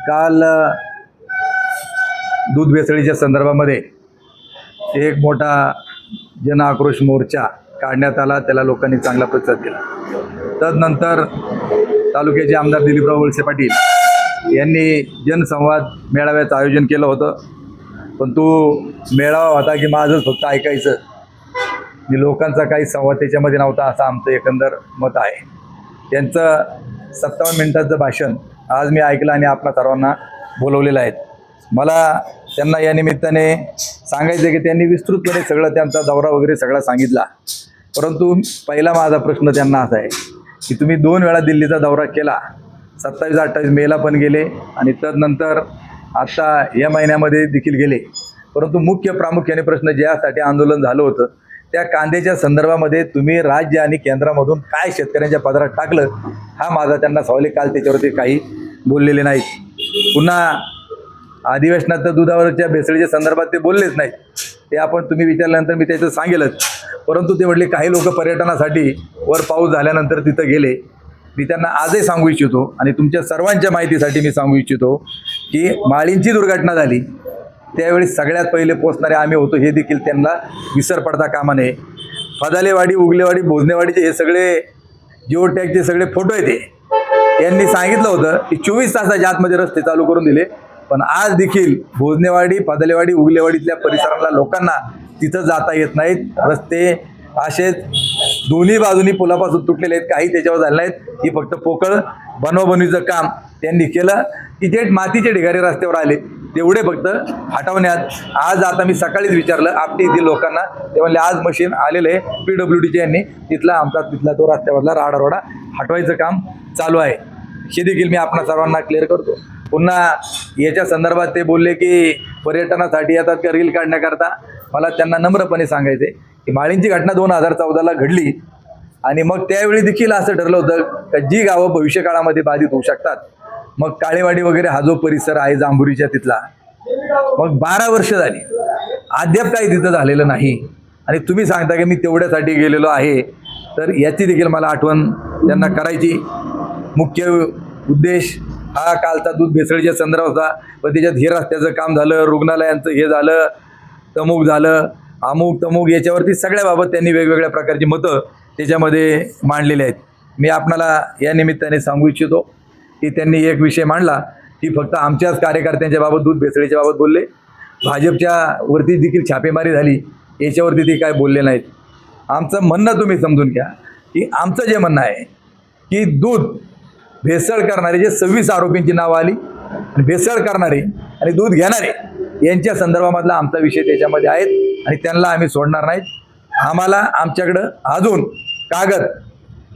काल दूध भेसळीच्या संदर्भामध्ये एक मोठा जन आक्रोश मोर्चा काढण्यात आला. त्याला लोकांनी चांगला प्रतिसाद दिला. तदनंतर तालुक्याचे आमदार दिलीपराव वळसे पाटील यांनी जनसंवाद मेळाव्याचं आयोजन केलं होतं. पण तो मेळावा होता की माझंच फक्त ऐकायचं आणि लोकांचा काही संवाद त्याच्यामध्ये नव्हता, असं आमचं एकंदर मत आहे. त्यांचं 57 मिनिटाचं भाषण आज मी ऐकलं आणि आपल्या सर्वांना बोलवलेलं आहे. मला त्यांना या निमित्ताने सांगायचं की त्यांनी विस्तृतपणे सगळं त्यांचा दौरा वगैरे सगळा सांगितला. परंतु पहिला माझा प्रश्न त्यांना असा आहे की तुम्ही 2 वेळा दिल्लीचा दौरा केला, 27-28 मेला पण गेले आणि तदनंतर आत्ता या महिन्यामध्ये देखील गेले. परंतु प्रामुख्याने प्रश्न ज्यासाठी आंदोलन झालं होतं त्या कांद्याच्या संदर्भामध्ये तुम्ही राज्य आणि केंद्रामधून काय शेतकऱ्यांच्या पदरात टाकलं, हा माझा त्यांना सवाल आहे. काल त्याच्यावरती काही बोललेले नाहीत. पुन्हा अधिवेशनात दुधावरच्या भेसळीच्या संदर्भात ते बोललेच नाहीत. ते तुम्ही विचारल्यानंतर मी त्याचं सांगेलच. परंतु ते म्हटले काही लोक पर्यटनासाठी वर पाऊस झाल्यानंतर तिथं गेले. मी त्यांना आजही सांगू इच्छितो आणि तुमच्या सर्वांच्या माहितीसाठी मी सांगू इच्छितो की माळींची दुर्घटना झाली त्यावेळी सगळ्यात पहिले पोचणारे आम्ही होतो, हे देखील त्यांना विसर पडता कामा नये. फदालेवाडी, उगलेवाडी, भोजनेवाडीचे हे सगळे जिओ टॅगचे सगळे फोटो आहेत. यांनी सांगितलं होतं की 24 तासाच्या आतमध्ये रस्ते चालू करून दिले. पण आज देखील भोजनेवाडी, फदालेवाडी, उगलेवाडीतल्या परिसराला लोकांना तिथं जाता येत नाहीत. रस्ते असेच दोन्ही बाजूनी पुलापासून तुटलेले आहेत, काही त्याच्यावर झाले नाहीत. ही फक्त पोकळ बनवाबनवीचं काम त्यांनी केलं की जे मातीचे ढिगारे रस्त्यावर आले तेवढे फक्त हटवण्यात. आज आता मी सकाळीच विचारलं आपटी येथील लोकांना, ते म्हणले आज मशीन आलेलं आहे PWDचे यांनी, तिथला तो रस्त्यावरला राडारोडा हटवायचं काम चालू आहे. हे देखील मी आपणा सर्वांना क्लिअर करतो. पुन्हा याच्या संदर्भात ते बोलले की पर्यटनासाठी येतात का रील काढण्याकरता. मला त्यांना नम्रपणे सांगायचे की माळींची घटना 2014ला घडली आणि मग त्यावेळी देखील असं ठरलं होतं की जी गावं भविष्यकाळामध्ये बाधित होऊ शकतात, मग काळेवाडी वगैरे हा जो परिसर आहे जांभुरीच्या तिथला, मग 12 वर्ष झाली अद्याप काही तिथं झालेलं नाही. आणि तुम्ही सांगता की मी तेवढ्यासाठी गेलेलो आहे, तर याची देखील मला आठवण त्यांना करायची. मुख्य उद्देश हा कालचा दूध भेसळीच्या संदर्भात होता. पण त्याच्यात हे रस्त्याचं काम झालं, रुग्णालयांचं हे झालं, तमुक झालं, अमुक तमुक, याच्यावरती सगळ्याबाबत त्यांनी वेगवेगळ्या प्रकारची मतं त्याच्यामध्ये मांडलेली आहेत. मी आपणाला या निमित्ताने सांगू इच्छितो की त्यांनी एक विषय मांडला की फक्त आमच्याच कार्यकर्त्यांच्या बाबत दूध भेसळीच्या बाबत बोलले, भाजपच्या वरती देखील छापेमारी झाली याच्यावरती ते काय बोलले नाहीत. आमचं म्हणणं तुम्ही समजून घ्या की आमचं जे म्हणणं आहे की दूध भेसळ करणारे जे 26 आरोपींची नावं आली आणि भेसळ करणारे आणि दूध घेणारे यांच्या संदर्भामधला आमचा विषय त्याच्यामध्ये आहेत आणि त्यांना आम्ही सोडणार नाहीत. आम्हाला आमच्याकडं अजून कागद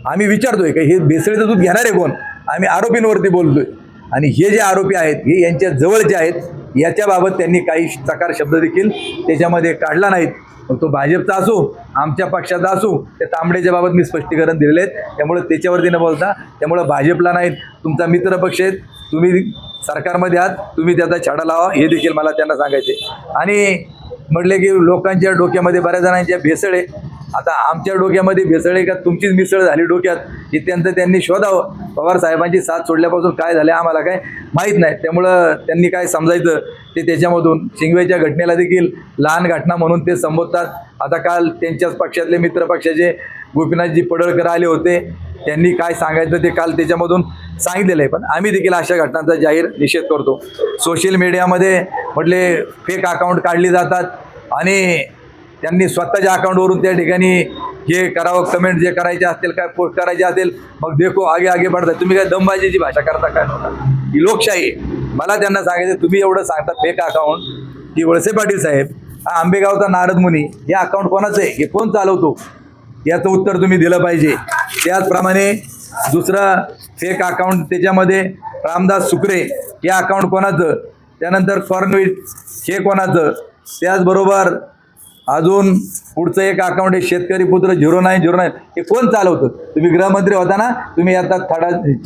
आम्ही विचारतोय की हे भेसळीचं दूध घेणारे कोण, आम्ही आरोपींवरती बोलतोय आणि हे जे आरोपी आहेत हे यांच्या जवळचे आहेत. याच्याबाबत त्यांनी काही चकार शब्द देखील त्याच्यामध्ये काढला नाहीत. मग तो भाजपचा असो आमच्या पक्षाचा असो, त्या तांबडेच्या बाबत मी स्पष्टीकरण दिलेले आहेत. त्यामुळे त्याच्यावरती न बोलता, त्यामुळं भाजपला नाहीत, तुमचा मित्रपक्ष आहेत, तुम्ही सरकारमध्ये आहात, तुम्ही त्याचा छडा लावा, हे देखील मला त्यांना सांगायचे. आणि म्हटले की लोकांच्या डोक्यामध्ये बऱ्याच जणांच्या भेसळ आहे. आता आमच्या डोक्यामध्ये भेसळ आहे का तुमचीच मिसळ झाली डोक्यात, हे त्यांनी शोधावं. पवार साहेबांची साथ सोडल्यापासून काय झालं आम्हाला काय माहीत नाही. त्यामुळं त्यांनी काय समजायचं ते त्याच्यामधून. शिंगवेच्या घटनेला देखील लहान घटना म्हणून ते संबोधतात. आता काल त्यांच्याच पक्षातले मित्रपक्षाचे गोपीनाथजी पडळकर आले होते, त्यांनी काय सांगायचं ते काल त्याच्यामधून सांगितलेलं आहे. पण आम्ही देखील अशा घटनांचा जाहीर निषेध करतो. सोशल मीडियामध्ये म्हटले फेक अकाउंट काढली जातात आणि त्यांनी स्वतःच्या अकाउंटवरून त्या ठिकाणी हे करावं, कमेंट जे करायचे असतील, काय पोस्ट करायचे असेल, मग देखो आगे आगे बढतात. तुम्ही काय दमबाजीची भाषा करता काय नव्हता, ही लोकशाही. मला त्यांना सांगायचं तुम्ही एवढं सांगता फेक अकाउंट, की वळसे पाटील साहेब हा आंबेगावचा नारद मुनी हे अकाउंट कोणाचं आहे, हे कोण चालवतो, याचं उत्तर तुम्ही दिलं पाहिजे. त्याचप्रमाणे दुसरं फेक अकाउंट त्याच्यामध्ये रामदास सुकरे हे अकाउंट कोणाचं, त्यानंतर कॉर्नविट हे कोणाचं, त्याचबरोबर अजून पुढचं एक अकाउंट आहे शेतकरी पुत्र 0909, हे कोण चालवतं. तुम्ही गृहमंत्री होता ना, तुम्ही आता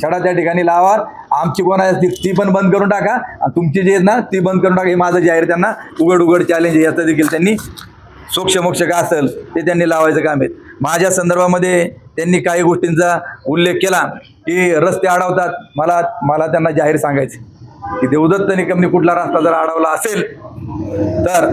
छडा त्या ठिकाणी लावा. आमची कोण आहे ती पण बंद करून टाका आणि तुमची जी आहेत ना ती बंद करून टाका. हे माझं जाहीर त्यांना उघड चॅलेंज आहे. याचं देखील त्यांनी सोक्ष का असेल ते त्यांनी लावायचं काम आहे. माझ्या संदर्भामध्ये त्यांनी काही गोष्टींचा उल्लेख केला की रस्ते अडवतात. मला त्यांना जाहीर सांगायचे की देवदत्त निकमने कुठला रस्ता जर अडवला असेल तर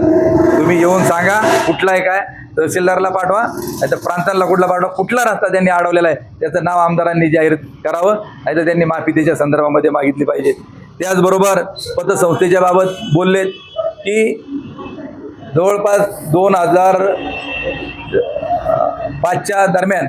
तुम्ही येऊन सांगा कुठला आहे, काय तहसीलदारला पाठवा, नाहीतर प्रांतांना कुठला पाठवा, कुठला रस्ता त्यांनी अडवलेला आहे त्याचं नाव आमदारांनी जाहीर करावं, नाहीतर त्यांनी माफी त्याच्या संदर्भामध्ये मागितली पाहिजे. त्याचबरोबर पतसंस्थेच्या बाबत बोलले की जवळपास 2005च्या दरम्यान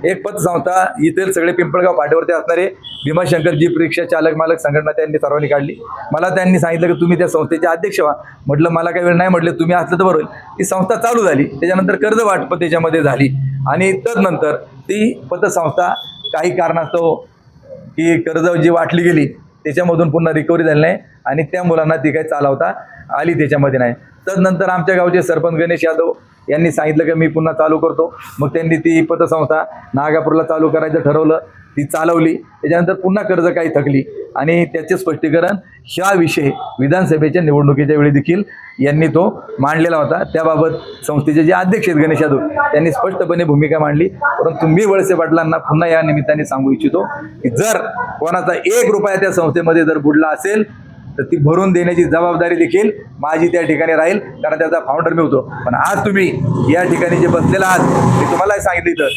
एक पतसंस्था इथे सगळे पिंपळगाव फाट्यावरती असणारे भीमाशंकर जीप रिक्षा चालक मालक संघटना त्यांनी सर्वांनी काढली. मला त्यांनी सांगितलं की तुम्ही त्या संस्थेचे अध्यक्ष व्हा. म्हटलं मला काही वेळ नाही, म्हटलं तुम्ही असलं तर बरोबर. ती संस्था चालू झाली, त्याच्यानंतर कर्ज वाटप त्याच्यामध्ये झाली आणि तदनंतर ती पतसंस्था काही कारणास्तव की कर्ज जी वाटली गेली त्याच्यामधून पुन्हा रिकव्हरी झाली नाही आणि त्या मुलांना ती काही चालवता आली त्याच्यामध्ये नाही. तदनंतर आमच्या गावचे सरपंच गणेश यादव यांनी सांगितलं की मी पुन्हा चालू करतो. मग त्यांनी ती पतसंस्था नागापूरला चालू करायचं ठरवलं, ती चालवली. त्याच्यानंतर पुन्हा कर्ज काही थकली आणि त्याचे स्पष्टीकरण ह्या विषय विधानसभेच्या निवडणुकीच्या वेळी देखील यांनी तो मांडलेला होता. त्याबाबत संस्थेचे जे अध्यक्ष आहेत गणेश यादव त्यांनी स्पष्टपणे भूमिका मांडली. परंतु मी वळसे पाटलांना पुन्हा या निमित्ताने सांगू इच्छितो की जर कोणाचा 1 रुपया त्या संस्थेमध्ये जर बुडला असेल तर ती भरून देण्याची जबाबदारी देखील माझी त्या ठिकाणी राहील, कारण त्याचा फाउंडर मी होतो. पण आज तुम्ही या ठिकाणी जे बसलेला आहात मी तुम्हाला सांगितलं इथं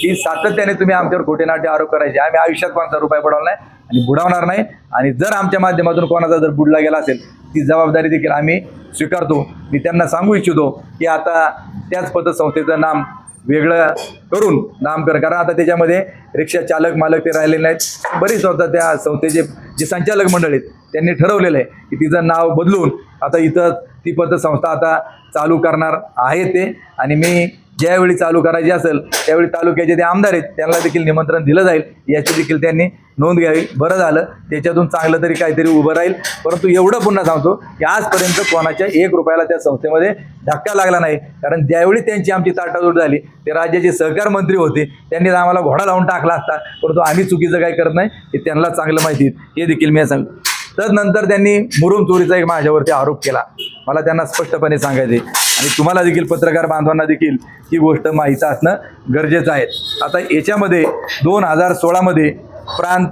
की सातत्याने तुम्ही आमच्यावर खोटे नाटे आरोप करायचे. आम्ही आयुष्यात कोणाचा रुपया बुडवला नाही आणि बुडवणार नाही, आणि जर आमच्या माध्यमातून कोणाचा जर बुडला गेला असेल ती जबाबदारी देखील आम्ही स्वीकारतो. मी त्यांना सांगू इच्छितो की आता त्याच पतसंस्थेचं नाम वेगळं करून नामकरण करा. आता त्याच्यामध्ये रिक्षा चालक मालक ते राहिलेले नाहीत. बरीच होता त्या संस्थेचे जे संचालक मंडळ आहेत त्यांनी ठरवलेलं आहे की तिचं नाव बदलून आता इथं ती पतसंस्था आता चालू करणार आहे ते. आणि मी ज्यावेळी चालू करायची असेल त्यावेळी तालुक्याचे ते आमदार आहेत त्यांना देखील निमंत्रण दिलं जाईल, याची देखील त्यांनी नोंद घ्यावी. बरं झालं, त्याच्यातून चांगलं तरी काहीतरी उभं राहील. परंतु एवढं पुन्हा सांगतो की आजपर्यंत कोणाच्या 1 रुपयाला त्या संस्थेमध्ये धक्का लागला नाही, कारण ज्यावेळी त्यांची आमची ताटातूट झाली ते राज्याचे सहकार मंत्री होते, त्यांनी आम्हाला घोडा लावून टाकला असता. परंतु आम्ही चुकीचं काही करत नाही हे त्यांना चांगलं माहिती आहे, हे देखील मी सांगतो. तदनंतर त्यांनी मुरुम चोरीचा एक माझ्यावरती आरोप केला. मला त्यांना स्पष्टपणे सांगायचे आणि तुम्हाला देखील पत्रकार बांधवांना देखील ही गोष्ट माहीत असणं गरजेचं आहे. आता याच्यामध्ये 2016मध्ये प्रांत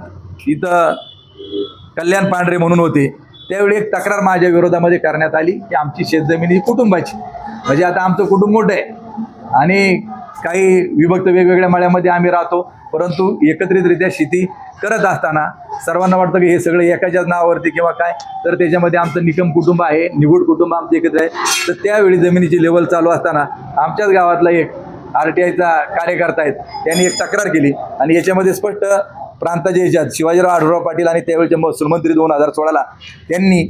इथं कल्याण पांढरे म्हणून होते, त्यावेळी एक तक्रार माझ्या विरोधामध्ये करण्यात आली की आमची शेतजमीन ही कुटुंबाची, म्हणजे आता आमचं कुटुंब मोठं आहे आणि काही विभक्त वेगवेगळ्या मळ्यामध्ये आम्ही राहतो, परंतु एकत्रितरित्या शेती करत असताना सर्वांना वाटतं की हे सगळं एकाच्याच नावावरती किंवा काय, तर त्याच्यामध्ये आमचं निकम कुटुंब आहे, निगूड कुटुंब आमचं एकत्र आहे. तर त्यावेळी जमिनीची लेवल चालू असताना आमच्याच गावातला एक RTIचा कार्यकर्ता आहेत त्यांनी एक तक्रार केली आणि याच्यामध्ये स्पष्ट प्रांताचे ह्याच्यात शिवाजीराव आढळराव पाटील आणि त्यावेळेचे महसूल मंत्री 2016ला त्यांनी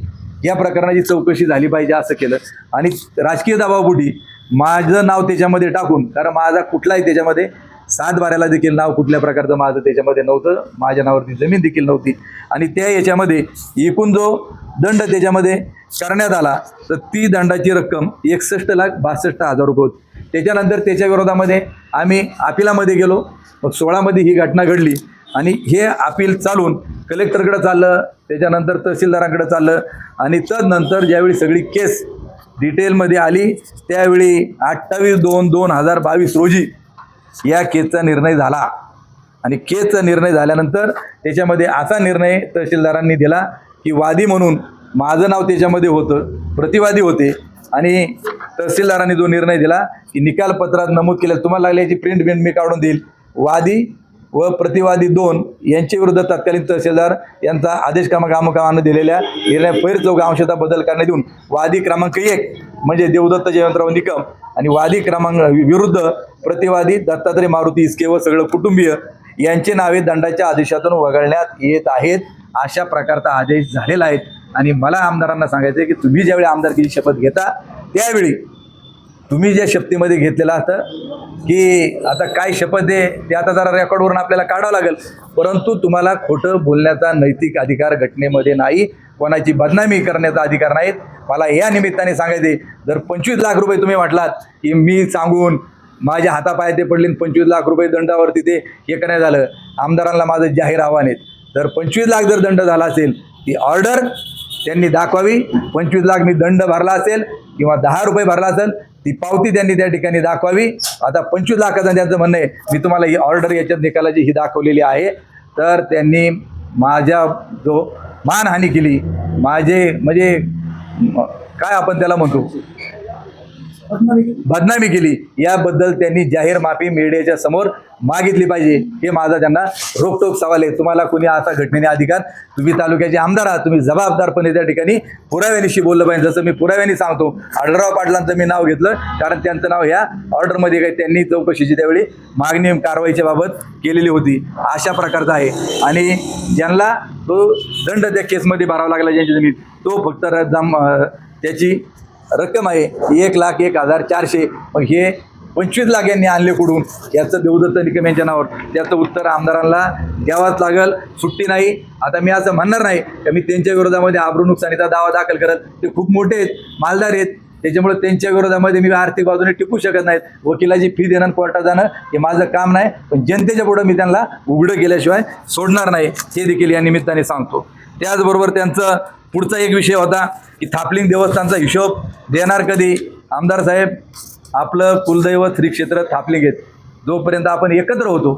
या प्रकरणाची चौकशी झाली पाहिजे असं केलं आणि राजकीय दबावपोटी माझं नाव त्याच्यामध्ये टाकून, कारण माझा कुठलाही त्याच्यामध्ये 7 बाऱ्याला देखील नाव कुठल्या प्रकारचं माझं त्याच्यामध्ये नव्हतं, माझ्या नावावरती जमीन देखील नव्हती आणि त्या याच्यामध्ये एकूण जो दंड त्याच्यामध्ये करण्यात आला तर ती दंडाची रक्कम 61,62,000 रुपये होती. त्याच्यानंतर त्याच्या विरोधामध्ये आम्ही अपिलामध्ये गेलो. मग 16मध्ये ही घटना घडली आणि हे अपील चालून कलेक्टरकडे चाललं, त्याच्यानंतर तहसीलदारांकडे चाललं आणि तदनंतर ज्यावेळी सगळी केस डिटेलमध्ये आली त्यावेळी 28/2/2022 रोजी या केसचा निर्णय झाला. आणि केसचा निर्णय झाल्यानंतर त्याच्यामध्ये असा निर्णय तहसीलदारांनी दिला की वादी म्हणून माझं नाव त्याच्यामध्ये होतं, प्रतिवादी होते आणि तहसीलदारांनी जो निर्णय दिला की निकालपत्रात नमूद केलं, तुम्हाला लागली याची प्रिंट मी काढून देईल, वादी व प्रतिवादी 2 यांच्या विरुद्ध तत्कालीन तहसीलदार यांचा आदेश क्रमांकानं दिलेल्या निर्णय फैर चौक अंशतः बदल करण्यात येऊन वादी क्रमांक 1 म्हणजे देवदत्त जयवंतराव निकम आणि वादी क्रमांक विरुद्ध प्रतिवादी दत्तात्रय मारुती इसके व सगळं कुटुंबीय यांचे नावे दंडाच्या आदेशातून वगळण्यात येत आहेत. अशा प्रकारचा आदेश झालेला आहे. आणि मला आमदारांना सांगायचं आहे की तुम्ही ज्यावेळी आमदारकीची शपथ घेता त्यावेळी तुम्ही ज्या शपथीमध्ये घेतलेलं असतं की आता काय शपथ आहे ते आता जरा रेकॉर्डवरून आपल्याला काढावं लागेल, परंतु तुम्हाला खोटं बोलण्याचा नैतिक अधिकार घटनेमध्ये नाही, कोणाची बदनामी करण्याचा अधिकार नाहीत. मला या निमित्ताने सांगायचे, जर 25 लाख रुपये तुम्ही म्हटलात की मी सांगून माझ्या हातापाय ते पडले 25 लाख रुपये दंडावरती ते हे करण्यात झालं, आमदारांना माझं जाहीर आव्हान आहे, जर 25 लाख जर दंड झाला असेल ती ऑर्डर त्यांनी दाखवावी. 25 लाख मी दंड भरला असेल किंवा 10 रुपये भरला असेल ती पावती त्यांनी त्या ठिकाणी दाखवावी. आता 25 लाखाचं त्यांचं म्हणणं आहे, मी तुम्हाला ही ऑर्डर याच्यात निकालाची ही दाखवलेली आहे. तर त्यांनी माझ्या जो मानहानी केली माझे म्हणजे काय आपण त्याला म्हणतो, बदनामी केली, याबद्दल त्यांनी जाहीर माफी मीडियाच्या समोर मागितली पाहिजे. हे माझा त्यांना रोखटोक सवाल आहे. तुम्हाला कोणी असा घटनेने अधिकार, तुम्ही तालुक्याचे आमदार आहात, तुम्ही जबाबदारपणे त्या ठिकाणी पुराव्यानिशी बोललं पाहिजे. जसं मी पुराव्याने सांगतो, आढळराव पाटलांचं मी नाव घेतलं कारण त्यांचं नाव ह्या ऑर्डरमध्ये काही त्यांनी चौकशीची त्यावेळी मागणी कारवाईच्या बाबत केलेली होती. अशा प्रकारचा आहे. आणि ज्यांना तो दंड त्या केसमध्ये भरावा लागला, ज्यांची जमीन, तो फक्त त्याची रक्कम आहे 1,01,400. मग हे 25 लाख यांनी आणले कुठून, याचं देवदत्त निकम यांच्या नावावर, त्याचं उत्तर आमदारांना द्यावाच लागल, सुट्टी नाही. आता मी असं म्हणणार नाही की मी त्यांच्या विरोधामध्ये आबरू नुकसानीचा दावा दाखल करत, ते खूप मोठे आहेत, मालदार आहेत, त्याच्यामुळे त्यांच्या विरोधामध्ये मी आर्थिक बाजूने टिकू शकत नाहीत. वकिलाची फी देणं, कोर्टात जाणं हे माझं काम नाही. पण जनतेच्या पुढं मी त्यांना उघडं केल्याशिवाय सोडणार नाही, हे देखील या निमित्ताने सांगतो. त्याचबरोबर त्यांचं पुढचा एक विषय होता की थापलिंग देवस्थानचा हिशोब देणार कधी. आमदार साहेब, आपलं कुलदैवत श्री क्षेत्र थापलिंग आहेत, जोपर्यंत आपण एकत्र होतो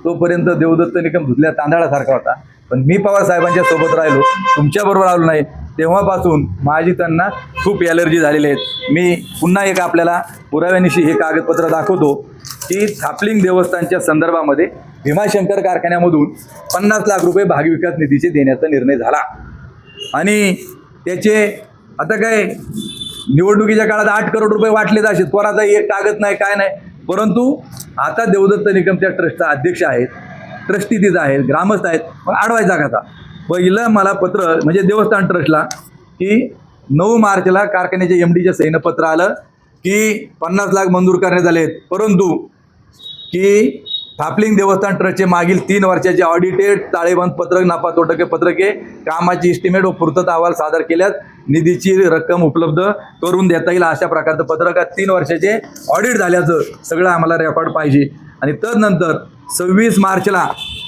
तोपर्यंत देवदत्त निकम धुतल्या तांदळासारखा होता. पण मी पवार साहेबांच्या सोबत राहिलो, तुमच्याबरोबर आलो नाही, तेव्हापासून माझी त्यांना खूप ॲलर्जी झालेली आहेत. मी पुन्हा एक आपल्याला पुराव्यानिशी हे कागदपत्र दाखवतो की थापलिंग देवस्थानच्या संदर्भामध्ये भीमाशंकर कारखान्यामधून 50 लाख रुपये भागविकास निधीचे देण्याचा निर्णय झाला. आणि त्याचे आता काय निवडणुकीच्या काळात 8 करोड रुपये वाटले जाशील, कोणाचा एक कागद नाही, काय नाही. परंतु आता देवदत्त निकम त्या ट्रस्टचा अध्यक्ष आहेत, ट्रस्टी तिथं आहेत, ग्रामस्थ आहेत. मग अडवायचा कसा? पहिलं मला पत्र म्हणजे देवस्थान ट्रस्टला की 9 मार्चला कारखान्याच्या MDच्या सहीनं पत्र आलं की 50 लाख मंजूर करण्यात आले आहेत, परंतु की थापलिंग देवस्थान ट्रस्टचे मागील 3 वर्षाचे ऑडिटेड ताळेबंद पत्रक, नफा तोटके पत्रके, कामाची इस्टिमेट व पूर्तता अहवाल सादर केल्यास निधीची रक्कम उपलब्ध करून देता येईल, अशा प्रकारचं पत्रक 3 वर्षाचे ऑडिट झाल्याचं सगळं आम्हाला रेकॉर्ड पाहिजे. आणि तदनंतर 26 मार्चला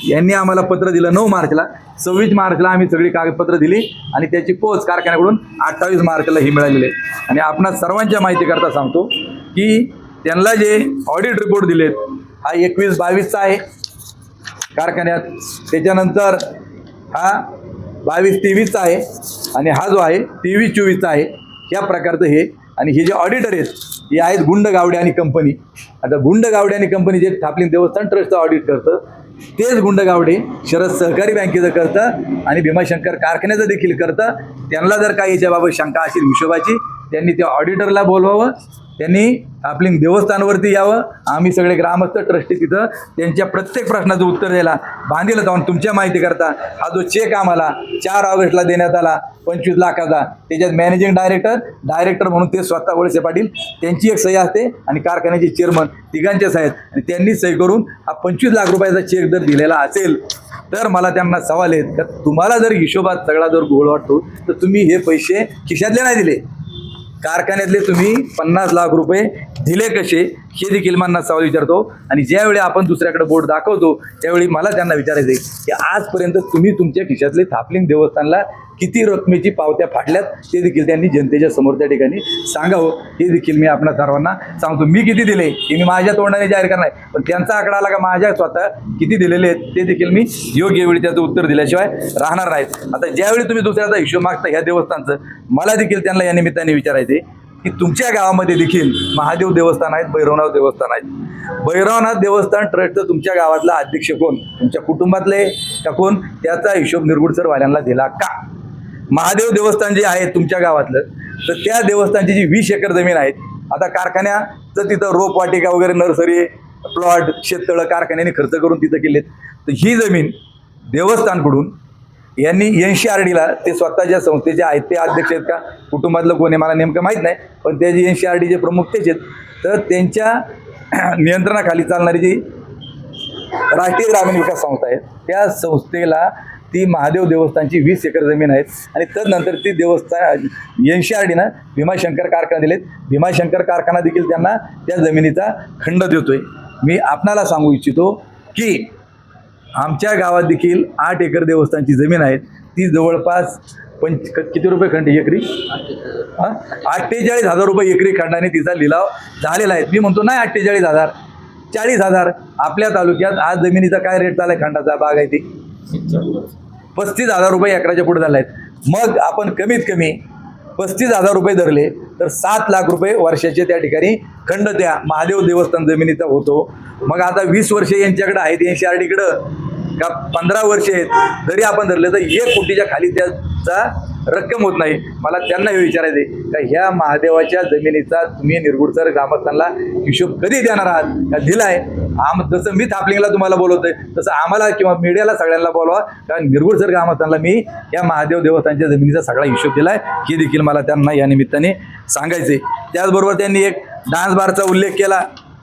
यांनी आम्हाला पत्र दिलं, 9 मार्चला, 26 मार्चला आम्ही सगळी कागदपत्र दिली आणि त्याची पोच कारखान्याकडून 28 मार्चला ही मिळालेली आहे. आणि आपणा सर्वांच्या माहितीकरता सांगतो की त्यांना जे ऑडिट रिपोर्ट दिलेत हा 21-22चा आहे कारखान्यात, त्याच्यानंतर हा 22-23चा आहे आणि हा जो आहे 23-24चा आहे. या प्रकारचं हे. आणि हे जे ऑडिटर आहेत हे आहेत गुंडगावडे आणि कंपनी. आता गुंडगावडे आणि कंपनी जे थापलिंग देवस्थान ट्रस्टचं ऑडिट करतं, तेच गुंडगावडे शरद सहकारी बँकेचं करतं आणि भीमाशंकर कारखान्याचं देखील करतं. त्यांना जर काही याच्याबाबत शंका असेल हिशोबाची, त्यांनी त्या ऑडिटरला बोलवावं, त्यांनी थापलिंग देवस्थानवरती यावं. आम्ही सगळे ग्रामस्थ ट्रस्टी तिथं त्यांच्या प्रत्येक प्रश्नाचं उत्तर द्यायला बांधील जाऊन. तुमच्या माहितीकरता हा जो चेक आम्हाला 4 ऑगस्टला देण्यात आला 25 लाखाचा, त्याच्यात मॅनेजिंग डायरेक्टर म्हणून ते स्वतः वळसे पाटील, त्यांची एक सही असते आणि कारखान्याचे चेअरमन तिघांच्या सही आहेत आणि त्यांनी सही करून हा 25 लाख रुपयाचा चेक जर दिलेला असेल तर मला त्यांना सवाल आहेत का तुम्हाला जर हिशोबात सगळा जर घोळ वाटतो तर तुम्ही हे पैसे खिशातले नाही दिले, कारखान्यातले तुम्ही 50 लाख रुपये दिले कसे, हे देखील मला सवाल विचारतो. आणि ज्यावेळी आपण दुसऱ्याकडे बोट दाखवतो त्यावेळी मला त्यांना विचारायचं आहे की आजपर्यंत तुम्ही तुमच्या खिशातले थापलिंग देवस्थानला किती रकमेची पावत्या फाटल्यात, ते देखील त्यांनी जनतेच्या समोर त्या ठिकाणी सांगावं. हे देखील मी आपल्या सर्वांना सांगतो. मी किती दिले हे मी माझ्या तोंडाने जाहीर करणार नाही, पण त्यांचा आकडा आला का माझ्या स्वतः किती दिलेले आहेत ते देखील मी योग्य वेळी त्याचं उत्तर दिल्याशिवाय राहणार नाहीत. आता ज्यावेळी तुम्ही दुसऱ्याचा हिशोब मागता ह्या देवस्थानचं, मला देखील त्यांना या निमित्ताने विचारायचे की तुमच्या गावामध्ये देखील महादेव देवस्थान आहेत, भैरवनाथ देवस्थान आहेत. भैरवनाथ देवस्थान ट्रस्टचं तुमच्या गावातला अध्यक्ष कोण, तुमच्या कुटुंबातले का कोण, त्याचा हिशोब निरगुडसरवाल्यांना दिला का? महादेव देवस्थान जे आहे तुमच्या गावातलं, तर त्या देवस्थानची जी 20 एकर जमीन आहेत, आता कारखान्याचं तिथं रोपवाटिका वगैरे नर्सरी प्लॉट शेततळं कारखान्याने खर्च करून तिथं केलेत. तर ही जमीन देवस्थानकडून यांनी NCRDला, ते स्वतःच्या संस्थेचे आहेत ते अध्यक्ष आहेत का, कुटुंबातलं कोणी मला नेमकं माहीत नाही, पण ते जे NCRDचे प्रमुख तेच आहेत. तर त्यांच्या नियंत्रणाखाली चालणारी जी राष्ट्रीय ग्रामीण विकास संस्था आहे, त्या संस्थेला ती महादेव देवस्थानची 20 एकर जमीन आहेत. आणि तदनंतर ती देवस्थान NCRDनं भीमाशंकर कारखाना दिलेत. भीमाशंकर कारखाना देखील त्यांना त्या जमिनीचा खंड देतोय. मी आपणाला सांगू इच्छितो की आमच्या गावात देखील 8 एकर देवस्थानची जमीन आहे. ती जवळपास किती रुपये खंड एकरी, 48,000 रुपये एकरी खंडाने तिचा लिलाव झालेला आहे. मी म्हणतो नाही 48,000, 40,000. आपल्या तालुक्यात आज जमिनीचा काय रेट चालला आहे खंडाचा, बाग आहे ती 35,000 रुपये एकराच्या पुढे झाला आहे. मग आपण कमीत कमी 35,000 रुपये धरले तर 7 लाख रुपये वर्षाचे त्या ठिकाणी खंड त्या महादेव देवस्थान जमिनीचा होतो. मग आता 20 वर्षे यांच्याकडे आहेत NCRTकडं का 15 वर्षे आहेत, जरी आपण धरले तर 1 कोटीच्या खाली त्याचा रक्कम होत नाही. मला त्यांना हे विचारायचे का ह्या महादेवाच्या जमिनीचा तुम्ही निरगुडसर ग्रामस्थांना हिशोब कधी देणार आहात का दिलाय? जसं मी थापलिंगला तुम्हाला बोलवतोय तसं आम्हाला किंवा मीडियाला सगळ्यांना बोलवा, कारण निरगुडसर ग्रामस्थांना मी या महादेव देवस्थानच्या जमिनीचा सगळा हिशोब दिलाय हे देखील मला त्यांना या निमित्ताने सांगायचे. त्याचबरोबर त्यांनी एक डान्स बारचा उल्लेख केला.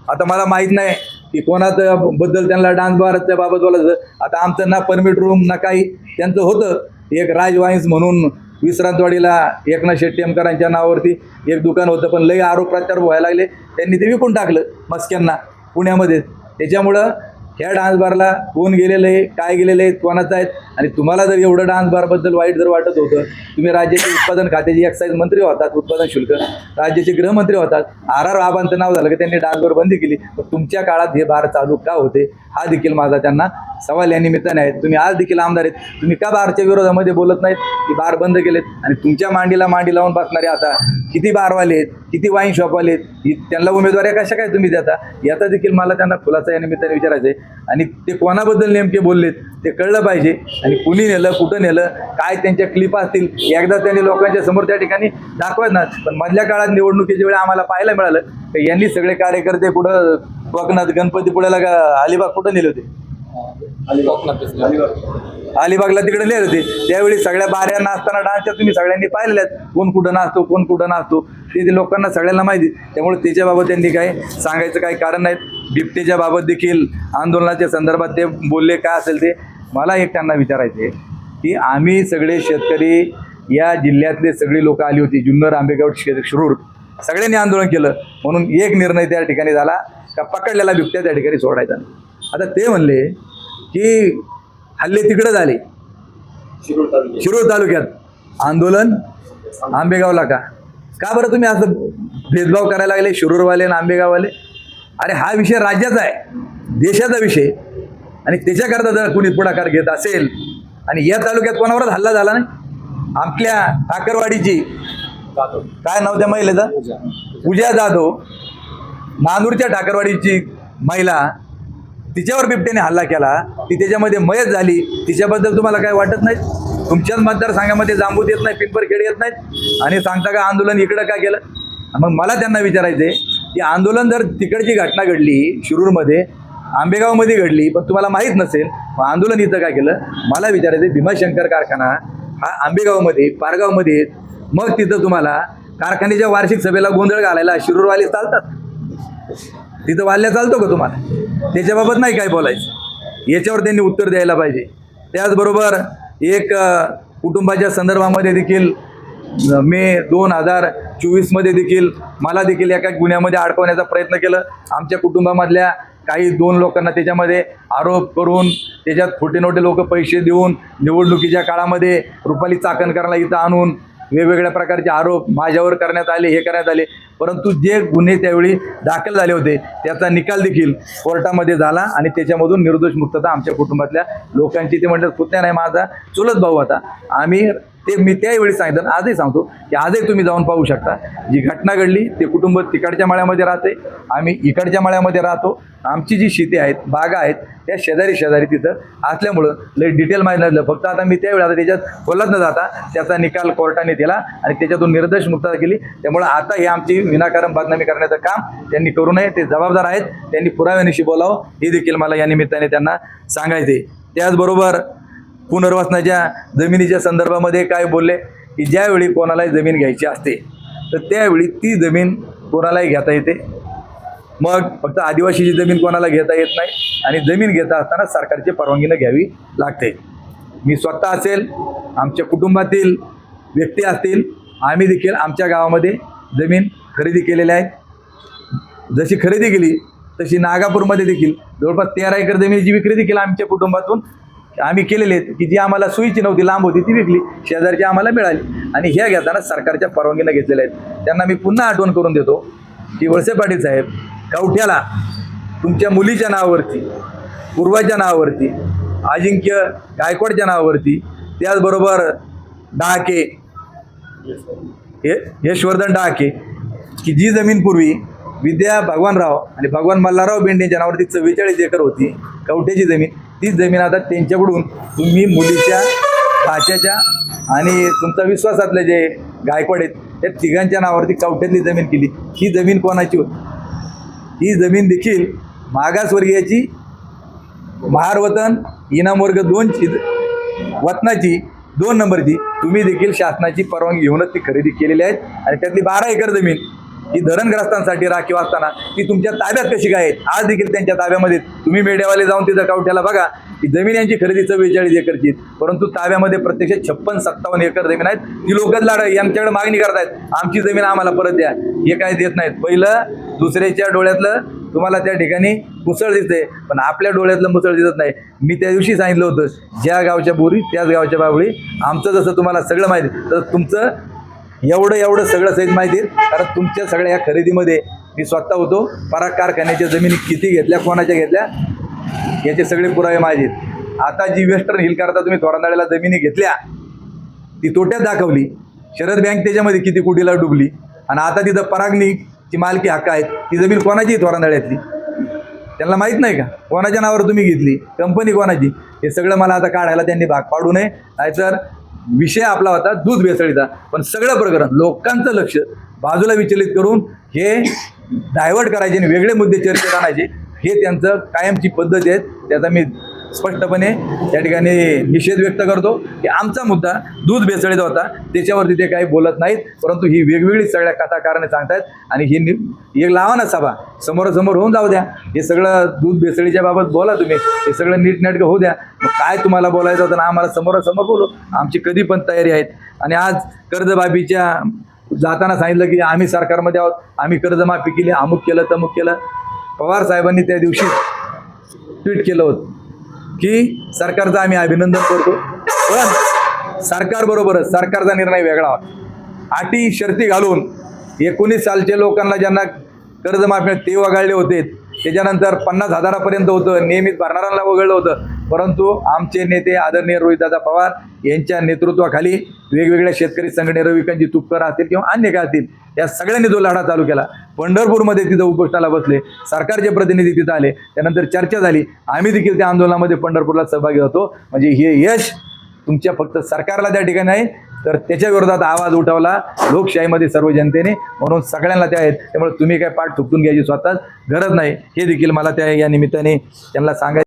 आता मला माहीत नाही की कोणाचं बद्दल त्यांना डान्स बारच्या बाबत बोलायचं. आता आमचं ना परमिट रूम ना काही, त्यांचं होतं एक राज वाईन्स म्हणून विश्रांतवाडीला एकनाथ शेट्टीकरांच्या नावावरती एक दुकान होतं, पण लई आरोप प्रत्यारोप व्हायला लागले, त्यांनी ते विकून टाकलं मस्क्यांना पुण्यामध्ये. त्याच्यामुळं ह्या डान्स बारला कोण गेलेलं आहे, काय गेलेलं आहे, कोणाचं आहेत. आणि तुम्हाला जर एवढं डान्स बारबद्दल वाईट जर वाटत होतं, तुम्ही राज्याचे उत्पादन खात्याचे एक्साईज मंत्री होतात, उत्पादन शुल्क राज्याचे गृहमंत्री होतात, RR बाबांचं नाव झालं की त्यांनी डान्स बार बंदी केली, तर तुमच्या काळात हे बार चालू का होते हा देखील माझा त्यांना सवाल या निमित्ताने आहे. तुम्ही आज देखील आमदार आहेत, तुम्ही का बारच्या विरोधामध्ये बोलत नाहीत की बार बंद केलेत? आणि तुमच्या मांडीला मांडी लावून बसणारे आता किती बारवाले आहेत, किती वाईन शॉपवाले आहेत, त्यांना उमेदवारी कशा काय तुम्ही देता? याचा देखील मला त्यांना खुलासा या निमित्ताने विचारायचं आहे. आणि ते कोणाबद्दल नेमके बोललेत ते कळलं पाहिजे, आणि कुणी नेलं, कुठं नेलं, काय त्यांच्या क्लिप असतील एकदा त्यांनी लोकांच्या समोर त्या ठिकाणी दाखवत ना. पण मधल्या काळात निवडणुकीच्या वेळी आम्हाला पाहायला मिळालं की यांनी सगळे कार्यकर्ते कुठं कोकणात गणपतीपुळ्याला का अलिबाग कुठं नेले होते? अलिबागला तिकडे नेले होते. त्यावेळी सगळ्या बाऱ्या नाचताना डान्सच्या तुम्ही सगळ्यांनी पाहिलेल्या आहेत, कोण कुठं नाचतो, कोण कुठं नाचतो ते लोकांना सगळ्यांना माहिती. त्यामुळे त्याच्याबाबत त्यांनी काय सांगायचं काही कारण नाहीत. बिबटेच्या बाबत देखील आंदोलनाच्या संदर्भात ते बोलले, काय असेल ते. मला एक त्यांना विचारायचे की आम्ही सगळे शेतकरी या जिल्ह्यातले सगळी लोक आली होती, जुन्नर, आंबेगाव, शिरूर सगळ्यांनी आंदोलन केलं, म्हणून एक निर्णय त्या ठिकाणी झाला का पकडलेला बिबट्या त्या ठिकाणी सोडायचा. आता ते म्हणले की हल्ले तिकडे झाले शिरूर तालुक्यात, आंदोलन आंबेगावला का बरं तुम्ही असं भेदभाव करायला लागले शिरूरवाले आणि आंबेगाववाले? अरे हा विषय राज्याचा आहे, देशाचा विषय, आणि त्याच्याकरता जर कुणी पुढाकार घेत असेल, आणि या तालुक्यात कोणावरच हल्ला झाला नाही. आपल्या ठाकरवाडीची काय नाव त्या महिलेचं, पूजा जाधव, नांदूरच्या ठाकरवाडीची महिला, तिच्यावर बिबट्याने हल्ला केला, ती त्याच्यामध्ये मयत झाली. तिच्याबद्दल तुम्हाला काय वाटत नाही? तुमच्याच मतदारसंघामध्ये जांबूत येत नाही, पिंपरखेड येत नाहीत, आणि सांगता का आंदोलन इकडं का केलं? मग मला त्यांना विचारायचे की आंदोलन जर तिकडची घटना घडली शिरूरमध्ये, आंबेगावमध्ये घडली, पण तुम्हाला माहीत नसेल, मग आंदोलन इथं काय केलं? मला विचारायचं, भीमाशंकर कारखाना हा आंबेगावमध्ये, पारगावमध्ये, मग तिथं तुम्हाला कारखान्याच्या वार्षिक सभेला गोंधळ घालायला शिरूरवाले चालतात? तिथं वाल्ल्या चालतो का तुम्हाला? त्याच्याबाबत नाही काय बोलायचं, याच्यावर त्यांनी उत्तर द्यायला पाहिजे. त्याचबरोबर एक कुटुंबाच्या संदर्भामध्ये देखील मे 2024 देखील मला देखील एका गुन्ह्यामध्ये अडकवण्याचा प्रयत्न केलं. आमच्या कुटुंबामधल्या काही 2 लोकांना त्याच्यामध्ये आरोप करून, त्याच्यात खोटे नोटे लोक पैसे देऊन, निवडणुकीच्या काळामध्ये रुपाली चाकणकरला इथं आणून वेगवेगळ्या प्रकारचे आरोप माझ्यावर करण्यात आले, हे करण्यात आले. परंतु जे गुन्हे त्यावेळी दाखल झाले होते त्याचा निकाल देखील कोर्टामध्ये झाला, आणि त्याच्यामधून निर्दोष मुक्तता आमच्या कुटुंबातल्या लोकांची. ते म्हटलं पुतण्या नाही, माझा चुलत भाऊ होता. मी त्यावेळी सांगितलं, आजही सांगतो की आजही तुम्ही जाऊन पाहू शकता. जी घटना घडली ते कुटुंब तिकडच्या मळ्यामध्ये राहते, आम्ही इकडच्या मळ्यामध्ये राहतो. आमची जी शेती आहेत, बागा आहेत, त्या शेजारी तिथं असल्यामुळं लई डिटेल माहीत नसलं. फक्त आता मी त्यावेळी आता त्याच्यात खोलात न जाता त्याचा निकाल कोर्टाने दिला आणि त्याच्यातून निर्दोष मुक्तता केली. त्यामुळं आता हे आमची विनाकारण बदनामी करण्याचं काम त्यांनी करू नये, ते जबाबदार आहेत, त्यांनी पुराव्यानिशी बोलावं, हे देखील मला या निमित्ताने त्यांना सांगायचे. त्याचबरोबर पुनर्वसनाच्या जमिनीच्या संदर्भामध्ये काय बोलले की ज्यावेळी कोणालाही जमीन घ्यायची असते तर त्यावेळी ती जमीन कोणालाही घेता येते. मग फक्त आदिवासीची जमीन कोणाला घेता येत नाही, आणि जमीन घेता असताना सरकारची परवानगीनं घ्यावी लागते. मी स्वतः असेल, आमच्या कुटुंबातील व्यक्ती असतील, आम्ही देखील आमच्या गावामध्ये जमीन खरेदी केलेल्या आहेत. जशी खरेदी केली तशी नागापूरमध्ये देखील जवळपास 13 एकर जमिनीची विक्री देखील आमच्या कुटुंबातून आम्ही केलेले आहेत, की जी आम्हाला सोयीची नव्हती, लांब होती, ती विकली, शेजारची आम्हाला मिळाली, आणि ह्या घेताना सरकारच्या परवानगीनं घेतलेल्या आहेत. त्यांना मी पुन्हा आठवण करून देतो की वळसे पाटील साहेब, कवठ्याला तुमच्या मुलीच्या नावावरती, पूर्वाच्या नावावरती, अजिंक्य गायकवाडच्या नावावरती, त्याचबरोबर डहाके, यशवर्धन डहाके, की जी जमीन पूर्वी विद्या भगवानराव आणि भगवान मल्हारराव बेंड यांच्या नावावरती 44 एकर होती कवठ्याची जमीन, तीच जमीन आता त्यांच्याकडून तुम्ही मुलीच्या, भाच्याच्या आणि तुमचा विश्वासातले जे गायकवाड आहेत त्या तिघांच्या नावावरती कवठ्यातली जमीन केली. ही जमीन कोणाची होती? ही जमीन देखील मागासवर्गीयाची, महारवतन इनाम वर्ग 2 वतनाची 2 नंबरची, तुम्ही देखील शासनाची परवानगी घेऊनच ती खरेदी केलेली आहेत. आणि त्यातली 12 एकर जमीन ही धरणग्रस्तांसाठी राखीव असताना ती तुमच्या ताब्यात कशी काय आहेत? आज देखील त्यांच्या ताब्यामध्ये, तुम्ही मीडियावाले जाऊन तिथं कवठ्याला बघा, की जमीन यांची खरेदी 44 एकरची, परंतु ताब्यामध्ये प्रत्यक्षात 56-57 एकर जमीन आहेत. ती लोकच यांच्याकडे मागणी करतायत, आमची जमीन आम्हाला परत द्या. हे काय देत नाहीत. पहिलं दुसऱ्याच्या डोळ्यातलं तुम्हाला त्या ठिकाणी मुसळ दिसते, पण आपल्या डोळ्यातलं मुसळ दिसत नाही. मी त्या दिवशी सांगितलं होतं, ज्या गावच्या बोरी त्याच गावच्या बाबळी. आमचं जसं तुम्हाला सगळं माहिती तर तुमचं एवढं सगळं सहित माहिती, कारण तुमच्या सगळ्या या खरेदीमध्ये मी स्वतः होतो. पराग कारखान्याच्या जमिनी किती घेतल्या, कोणाच्या घेतल्या, याचे सगळे पुरावे माझे आहेत. आता जी वेस्टर्न हिल करता तुम्ही थोरांदाळ्याला जमिनी घेतल्या ती तोट्यात दाखवली. शरद बँक त्याच्यामध्ये किती कोटीला डुबली, आणि आता तिथं परागनी ची मालकी हक्क आहेत. ती जमीन कोणाची थोरांदाळ्यातली त्यांना माहीत नाही का? कोणाच्या नावावर तुम्ही घेतली, कंपनी कोणाची, हे सगळं मला आता काढायला त्यांनी भाग पाडू नये. नाहीतर विषय आपला होता दूध भेसळीचा, पण सगळं प्रकरण लोकांचं लक्ष बाजूला विचलित करून हे डायव्हर्ट करायचे आणि वेगळे मुद्दे चर्चेत आणायचे, हे त्यांचं कायमची पद्धत आहे. त्याचा मी स्पष्टपणे त्या ठिकाणी निषेध व्यक्त करतो की आमचा मुद्दा दूध भेसळीचा होता, त्याच्यावरती ते काही बोलत नाहीत, परंतु ही वेगवेगळी सगळ्या कथा कारणे सांगतायत. आणि ही एक लावा ना सभा, समोरासमोर होऊन जाऊ द्या. हे सगळं दूध भेसळीच्या बाबत बोला तुम्ही, हे सगळं नीटनेटकं होऊ द्या. मग काय तुम्हाला बोलायचं होतं ना, आम्हाला समोरासमोर बोलू, आमची कधी पण तयारी आहेत. आणि आज कर्जमाफीच्या जाताना सांगितलं की आम्ही सरकारमध्ये आहोत, आम्ही कर्जमाफी केली, अमुक केलं तमुक केलं. पवार साहेबांनी त्या दिवशी ट्विट केलं होतं की सरकारचं आम्ही अभिनंदन करतो, पण सरकारबरोबरच सरकारचा निर्णय वेगळा होता. अटी शर्ती घालून 19 सालच्या लोकांना ज्यांना कर्जमाफी ते वगळले होते, त्याच्यानंतर 50,000पर्यंत होतं, नियमित भरणाऱ्यांना वगळलं होतं. परंतु आमचे नेते आदरणीय रोहितदादा पवार यांच्या नेतृत्वाखाली वेगवेगळ्या शेतकरी संघटना, रविकांतजी तुपकर असतील किंवा अन्य काय असतील, या सगळ्यांनी जो लढा चालू केला. पंढरपूरमध्ये तिथं उपोषणाला बसले, सरकारचे प्रतिनिधी तिथं आले, त्यानंतर चर्चा झाली, आम्ही देखील त्या आंदोलनामध्ये पंढरपूरला सहभागी होतो. म्हणजे हे यश तुमच्या फक्त सरकारला त्या ठिकाणी नाही, तर त्याच्या विरोधात आवाज उठवला लोकशाहीमध्ये सर्व जनतेने, म्हणून सगळ्यांना त्या आहेत. त्यामुळे तुम्ही काय पाठ थुकून घ्यायची स्वतःच गरज नाही, हे देखील मला त्या या निमित्ताने त्यांना सांगायचं.